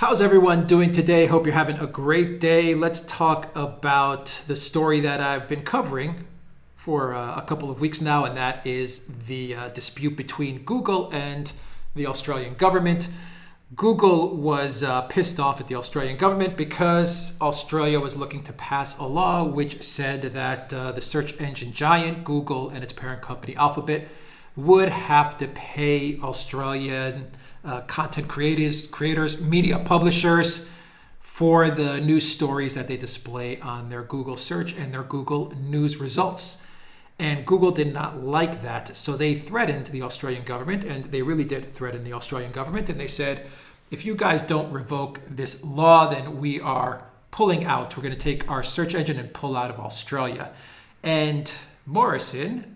How's everyone doing today? Hope you're having a great day. Let's talk about the story that I've been covering for a couple of weeks now, and that is the dispute between Google and the Australian government. Google was pissed off at the Australian government because Australia was looking to pass a law which said that the search engine giant Google and its parent company Alphabet would have to pay Australian content creators, media publishers for the news stories that they display on their Google search and their Google News results. And Google did not like that, so they threatened the Australian government, and they really did threaten the Australian government, and they said, if you guys don't revoke this law, then we are pulling out. We're going to take our search engine and pull out of Australia. And Morrison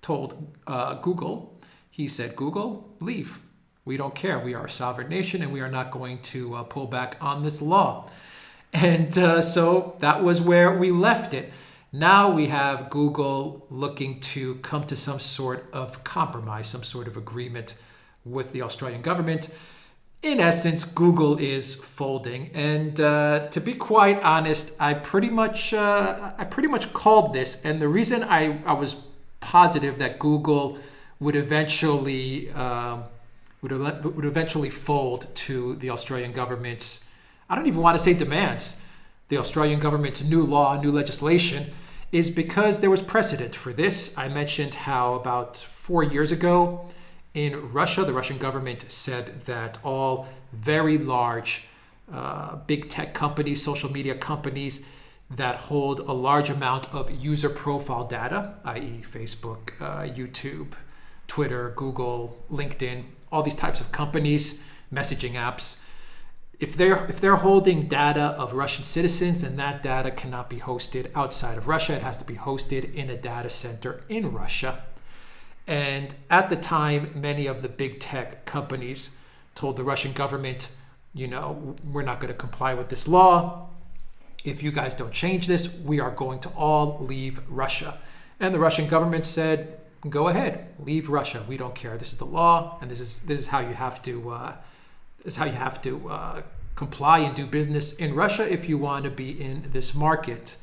told Google, he said, Google, leave. We don't care. We are a sovereign nation and we are not going to pull back on this law. And so that was where we left it. Now we have Google looking to come to some sort of compromise, some sort of agreement with the Australian government. In essence, Google is folding. And to be quite honest, I pretty much called this. And the reason I was positive that Google would eventually fold to the Australian government's, I don't even want to say demands, the Australian government's new law, new legislation, is because there was precedent for this. I mentioned how about 4 years ago in Russia, the Russian government said that all very large big tech companies, social media companies that hold a large amount of user profile data, i.e. Facebook, YouTube, Twitter, Google, LinkedIn, all these types of companies, messaging apps, if they're holding data of Russian citizens, then that data cannot be hosted outside of Russia. It has to be hosted in a data center in Russia. And at the time, many of the big tech companies told the Russian government, we're not going to comply with this law. If you guys don't change this, we are going to all leave Russia. And the Russian government said, go ahead, leave Russia. We don't care. This is the law, and this is how you have to comply and do business in Russia if you want to be in this market.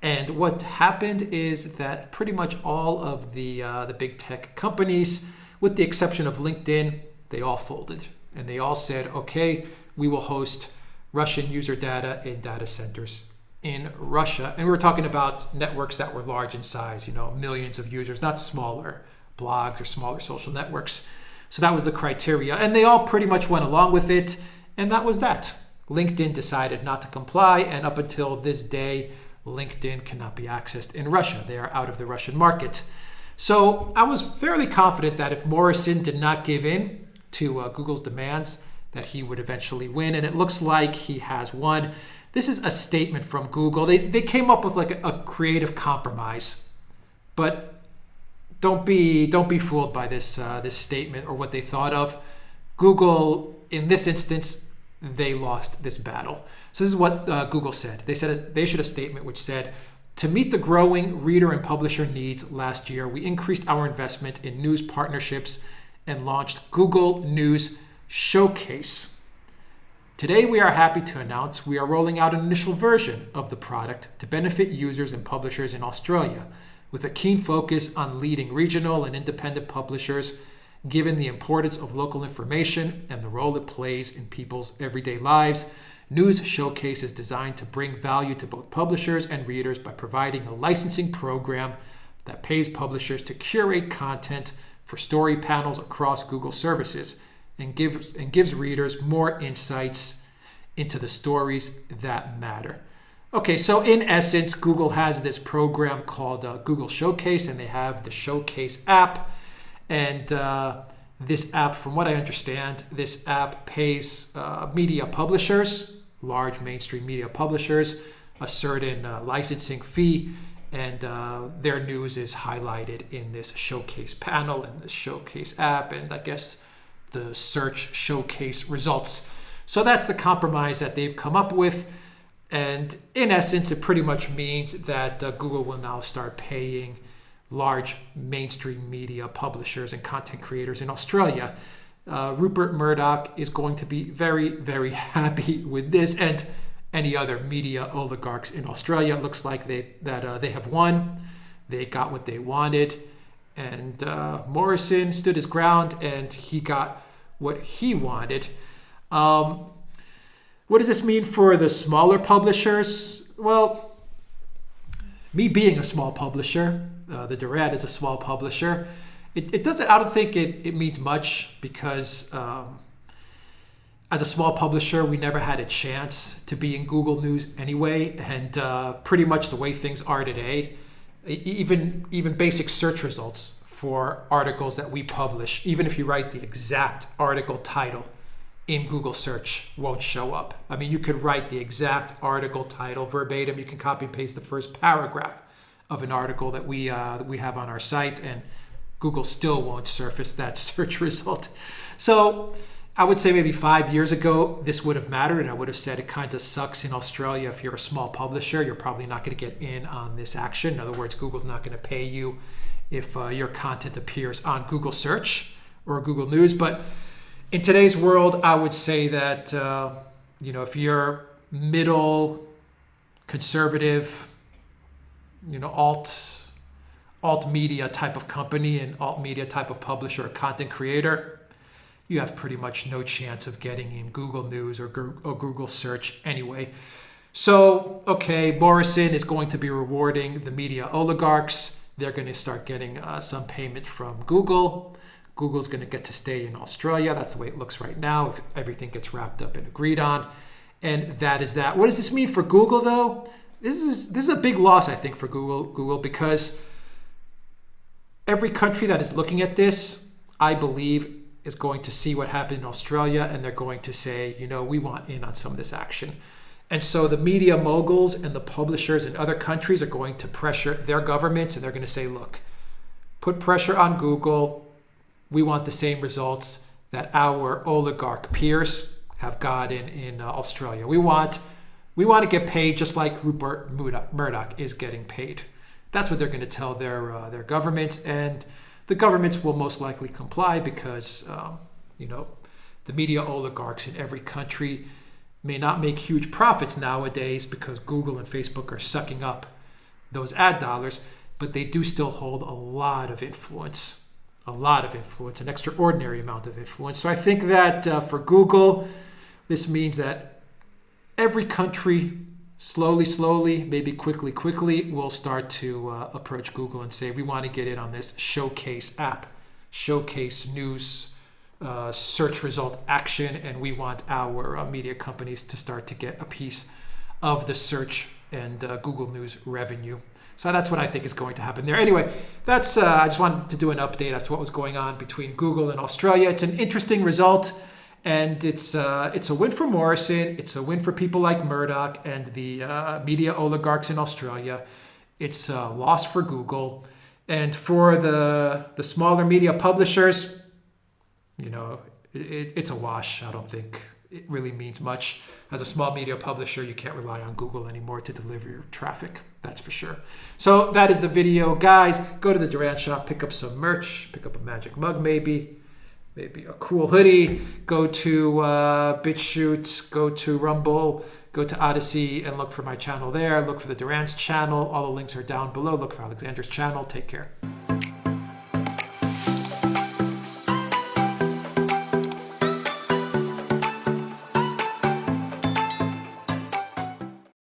And what happened is that pretty much all of the big tech companies, with the exception of LinkedIn, they all folded, and they all said, okay, we will host Russian user data in data centers in Russia. And we were talking about networks that were large in size, millions of users, not smaller blogs or smaller social networks. So that was the criteria. And they all pretty much went along with it. And that was that. LinkedIn decided not to comply. And up until this day, LinkedIn cannot be accessed in Russia. They are out of the Russian market. So I was fairly confident that if Morrison did not give in to Google's demands, that he would eventually win. And it looks like he has won. This is a statement from Google. They came up with like a creative compromise, but don't be fooled by this statement or what they thought of. Google, in this instance, they lost this battle. So this is what Google said. They said they issued a statement which said, to meet the growing reader and publisher needs last year, we increased our investment in news partnerships and launched Google News Showcase. Today, we are happy to announce we are rolling out an initial version of the product to benefit users and publishers in Australia, with a keen focus on leading regional and independent publishers, given the importance of local information and the role it plays in people's everyday lives. News Showcase is designed to bring value to both publishers and readers by providing a licensing program that pays publishers to curate content for story panels across Google services, and gives readers more insights into the stories that matter. Okay, so in essence, Google has this program called Google Showcase, and they have the Showcase app. And this app, from what I understand, this app pays media publishers, large mainstream media publishers, a certain licensing fee, and their news is highlighted in this Showcase panel and the Showcase app, and I guess the search showcase results. So that's the compromise that they've come up with. And in essence, it pretty much means that Google will now start paying large mainstream media publishers and content creators in Australia Rupert Murdoch is going to be very, very happy with this, and any other media oligarchs in Australia. It looks like they have won. They got what they wanted, and Morrison stood his ground, and he got what he wanted. What does this mean for the smaller publishers? Well, me being a small publisher, the Duran is a small publisher. It doesn't. I don't think it means much because as a small publisher, we never had a chance to be in Google News anyway, and pretty much the way things are today, even basic search results for articles that we publish, even if you write the exact article title in Google search, won't show up. I mean, you could write the exact article title verbatim. You can copy and paste the first paragraph of an article that we have on our site, and Google still won't surface that search result. So I would say maybe 5 years ago, this would have mattered, and I would have said it kind of sucks in Australia. If you're a small publisher, you're probably not going to get in on this action. In other words, Google's not going to pay you if your content appears on Google search or Google News. But in today's world, I would say that if you're middle, conservative, alt media type of company and alt media type of publisher or content creator, you have pretty much no chance of getting in Google News or Google search anyway. So, okay, Morrison is going to be rewarding the media oligarchs. They're going to start getting some payment from Google. Google's going to get to stay in Australia. That's the way it looks right now if everything gets wrapped up and agreed on. And that is that. What does this mean for Google, though? This is a big loss, I think, for Google, because every country that is looking at this, I believe, is going to see what happened in Australia, and they're going to say, we want in on some of this action. And so the media moguls and the publishers in other countries are going to pressure their governments, and they're going to say, look, put pressure on Google. We want the same results that our oligarch peers have gotten in Australia. We want to get paid just like Rupert Murdoch is getting paid. That's what they're going to tell their governments, and the governments will most likely comply because, the media oligarchs in every country may not make huge profits nowadays because Google and Facebook are sucking up those ad dollars, but they do still hold a lot of influence, an extraordinary amount of influence. So I think that for Google, this means that every country slowly, maybe quickly, will start to approach Google and say, we want to get in on this showcase app, showcase news, search result action, and we want our media companies to start to get a piece of the search and Google News revenue. So that's what I think is going to happen there. Anyway, that's I just wanted to do an update as to what was going on between Google and Australia. It's an interesting result. And it's a win for Morrison. It's a win for people like Murdoch and the media oligarchs in Australia. It's a loss for Google. And for the smaller media publishers, it's a wash. I don't think it really means much. As a small media publisher, you can't rely on Google anymore to deliver your traffic. That's for sure. So that is the video. Guys, go to the Duran shop, pick up some merch, pick up a magic mug maybe a cool hoodie. Go to BitChute, go to Rumble, go to Odyssey and look for my channel there. Look for the Duran's channel. All the links are down below. Look for Alexander's channel. Take care.